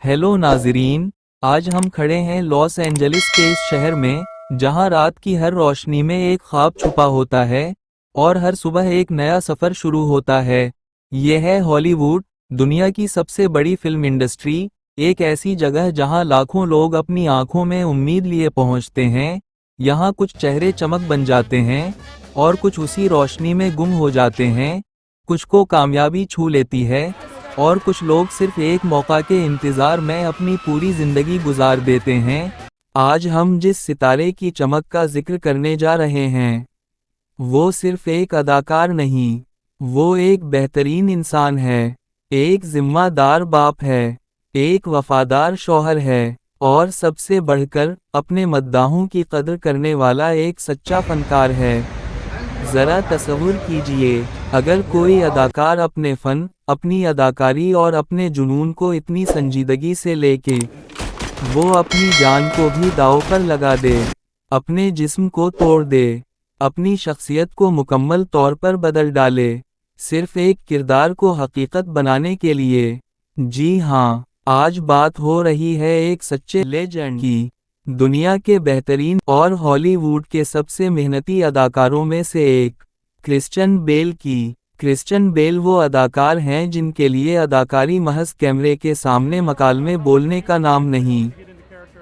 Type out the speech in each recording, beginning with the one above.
Hello नाजरीन। आज हम खड़े हैं लॉस एंजलिस के इस शहर में, जहां रात की हर रोशनी में एक ख्वाब छुपा होता है और हर सुबह एक नया सफर शुरू होता है। यह है हॉलीवुड, दुनिया की सबसे बड़ी फिल्म इंडस्ट्री। एक ऐसी जगह जहां लाखों लोग अपनी आंखों में उम्मीद लिए पहुंचते हैं। यहां कुछ चेहरे चमक बन जाते हैं और कुछ उसी रोशनी में गुम हो जाते हैं। कुछ को कामयाबी छू लेती है और कुछ लोग सिर्फ एक मौका के इंतजार में अपनी पूरी जिंदगी गुजार देते हैं। आज हम जिस सितारे की चमक का जिक्र करने जा रहे हैं, वो सिर्फ एक अदाकार नहीं, वो एक बेहतरीन इंसान है, एक जिम्मेदार बाप है, एक वफादार शौहर है और सबसे बढ़कर अपने मद्दाहों की कदर करने वाला एक सच्चा फनकार है। जरा तसव्वुर कीजिए, अगर कोई अदाकार अपने फन, अपनी अदाकारी और अपने जुनून को इतनी संजीदगी से लेके वो अपनी जान को भी दांव पर लगा दे, अपने जिस्म को तोड़ दे, अपनी शख्सियत को मुकम्मल तौर पर बदल डाले, सिर्फ एक किरदार को हकीकत बनाने के लिए। जी हाँ, आज बात हो रही है एक सच्चे लेजेंड की, दुनिया के बेहतरीन और हॉलीवुड के सबसे मेहनती अदाकारों में से एक, क्रिश्चियन बेल की। क्रिश्चियन बेल वो अदाकार हैं जिनके लिए अदाकारी महज कैमरे के सामने मकालमे बोलने का नाम नहीं,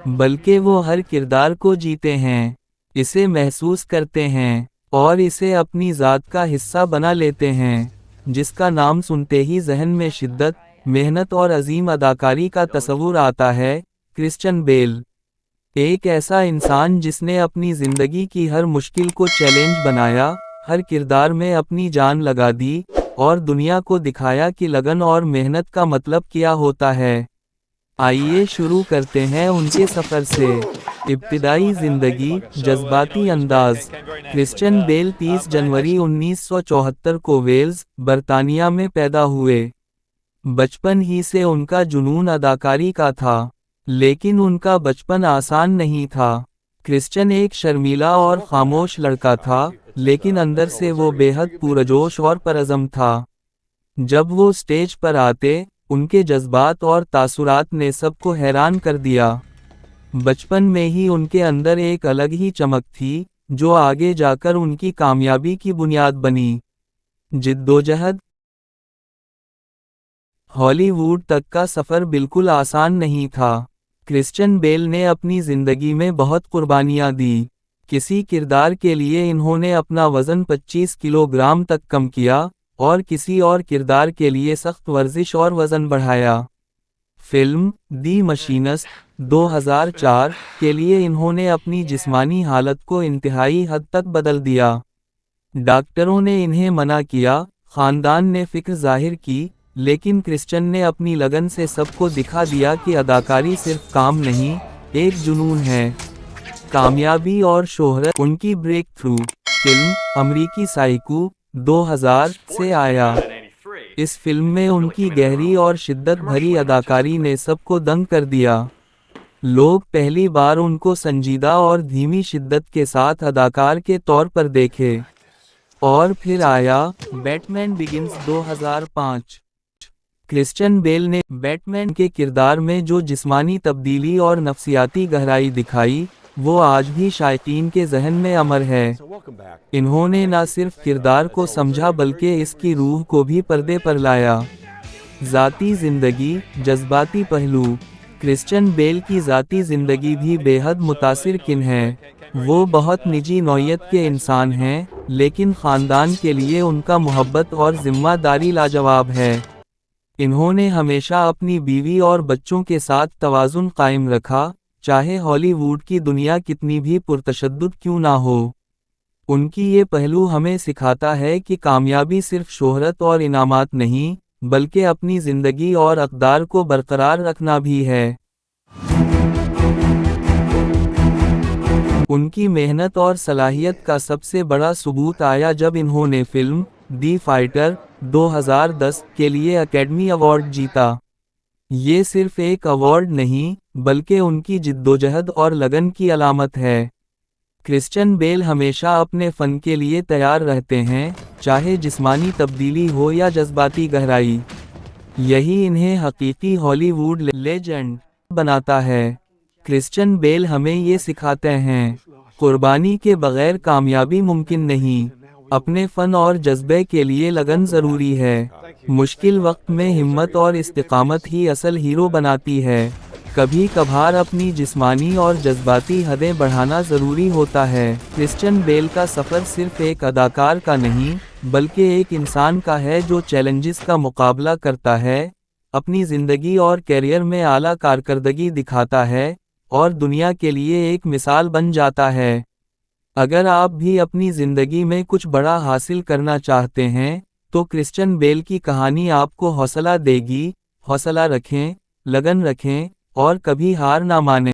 बल्कि वो हर किरदार को जीते हैं, इसे महसूस करते हैं और इसे अपनी ज़ात का हिस्सा बना लेते हैं, जिसका नाम सुनते ही जहन में शिद्दत, मेहनत और अजीम अदाकारी का तस्वुर आता है। क्रिश्चियन बेल एक ऐसा इंसान जिसने अपनी ज़िंदगी की हर मुश्किल को चैलेंज बनाया, हर किरदार में अपनी जान लगा दी और दुनिया को दिखाया कि लगन और मेहनत का मतलब क्या होता है। आइए शुरू करते हैं उनके सफ़र से। इब्तिदाई ज़िंदगी, जज्बाती अंदाज। क्रिश्चियन बेल 30 जनवरी 1974 को वेल्स, बर्तानिया में पैदा हुए। बचपन ही से उनका जुनून अदाकारी का था, लेकिन उनका बचपन आसान नहीं था। क्रिश्चियन एक शर्मीला और खामोश लड़का था, लेकिन अंदर से वो बेहद पुरजोश और परअज़म था। जब वो स्टेज पर आते, उनके जज्बात और तासुरात ने सबको हैरान कर दिया। बचपन में ही उनके अंदर एक अलग ही चमक थी, जो आगे जाकर उनकी कामयाबी की बुनियाद बनी। जिद्दोजहद। हॉलीवुड तक का सफ़र बिल्कुल आसान नहीं था। क्रिश्चियन बेल ने अपनी ज़िंदगी में बहुत कुर्बानियाँ दी। किसी किरदार के लिए इन्होंने अपना वज़न 25 किलोग्राम तक कम किया और किसी और किरदार के लिए सख्त वर्जिश और वज़न बढ़ाया। फिल्म दी मशीनिस्ट 2004 के लिए इन्होंने अपनी जिस्मानी हालत को इंतहाई हद तक बदल दिया। डॉक्टरों ने इन्हें मना किया, ख़ानदान ने फ़िक्र ज़ाहिर की, लेकिन क्रिश्चियन ने अपनी लगन से सबको दिखा दिया कि अदाकारी सिर्फ काम नहीं, एक जुनून है। कामयाबी और शोहरत। उनकी ब्रेक थ्रू फिल्म अमेरिकी साइको 2000 से आया। इस फिल्म में उनकी गहरी और शिद्दत भरी अदाकारी ने सबको दंग कर दिया। लोग पहली बार उनको संजीदा और धीमी शिद्दत के साथ अदाकार के तौर पर देखे। और फिर आया बैटमैन बिगिंस 2005। क्रिश्चियन बेल ने बैटमैन के किरदार में जो जिस्मानी तब्दीली और नफ्सियाती गहराई दिखाई, वो आज भी शायकीन के जहन में अमर है। इन्होंने न सिर्फ किरदार को समझा बल्कि इसकी रूह को भी पर्दे पर लाया। ज़ाती ज़िंदगी, जज्बाती पहलू। क्रिश्चियन बेल की ज़ाती ज़िंदगी भी बेहद मुतासिर किन है। वो बहुत निजी नौइयत के इंसान हैं, लेकिन ख़ानदान के लिए उनका मोहब्बत और ज़िम्मेदारी लाजवाब है। इन्होंने हमेशा अपनी बीवी और बच्चों के साथ तवाज़ुन कायम रखा, चाहे हॉलीवुड की दुनिया कितनी भी पुरतशद्दुद क्यों ना हो। उनकी ये पहलू हमें सिखाता है कि कामयाबी सिर्फ शोहरत और इनामात नहीं, बल्कि अपनी ज़िंदगी और अक़दार को बरकरार रखना भी है। उनकी मेहनत और सलाहियत का सबसे बड़ा सबूत आया जब इन्होंने फिल्म दी फाइटर 2010 के लिए एकेडमी अवार्ड जीता। ये सिर्फ एक अवार्ड नहीं, बल्कि उनकी जिद्दोजहद और लगन की अलामत है। क्रिश्चियन बेल हमेशा अपने फ़न के लिए तैयार रहते हैं, चाहे जिस्मानी तब्दीली हो या जज्बाती गहराई। यही इन्हें हकीकी हॉलीवुड लेजेंड बनाता है। क्रिश्चियन बेल हमें ये सिखाते हैं, कुर्बानी के बगैर कामयाबी मुमकिन नहीं। अपने फन और जज्बे के लिए लगन ज़रूरी है। मुश्किल वक्त में हिम्मत और इस्तिकामत ही असल हीरो बनाती है। कभी कभार अपनी जिस्मानी और जज्बाती हदें बढ़ाना ज़रूरी होता है। क्रिश्चियन बेल का सफ़र सिर्फ एक अदाकार का नहीं, बल्कि एक इंसान का है जो चैलेंजेस का मुकाबला करता है, अपनी ज़िंदगी और कैरियर में आला कारकर्दगी दिखाता है, और दुनिया के लिए एक मिसाल बन जाता है। अगर आप भी अपनी ज़िंदगी में कुछ बड़ा हासिल करना चाहते हैं, तो क्रिश्चियन बेल की कहानी आपको हौसला देगी। हौसला रखें, लगन रखें, और कभी हार ना मानें।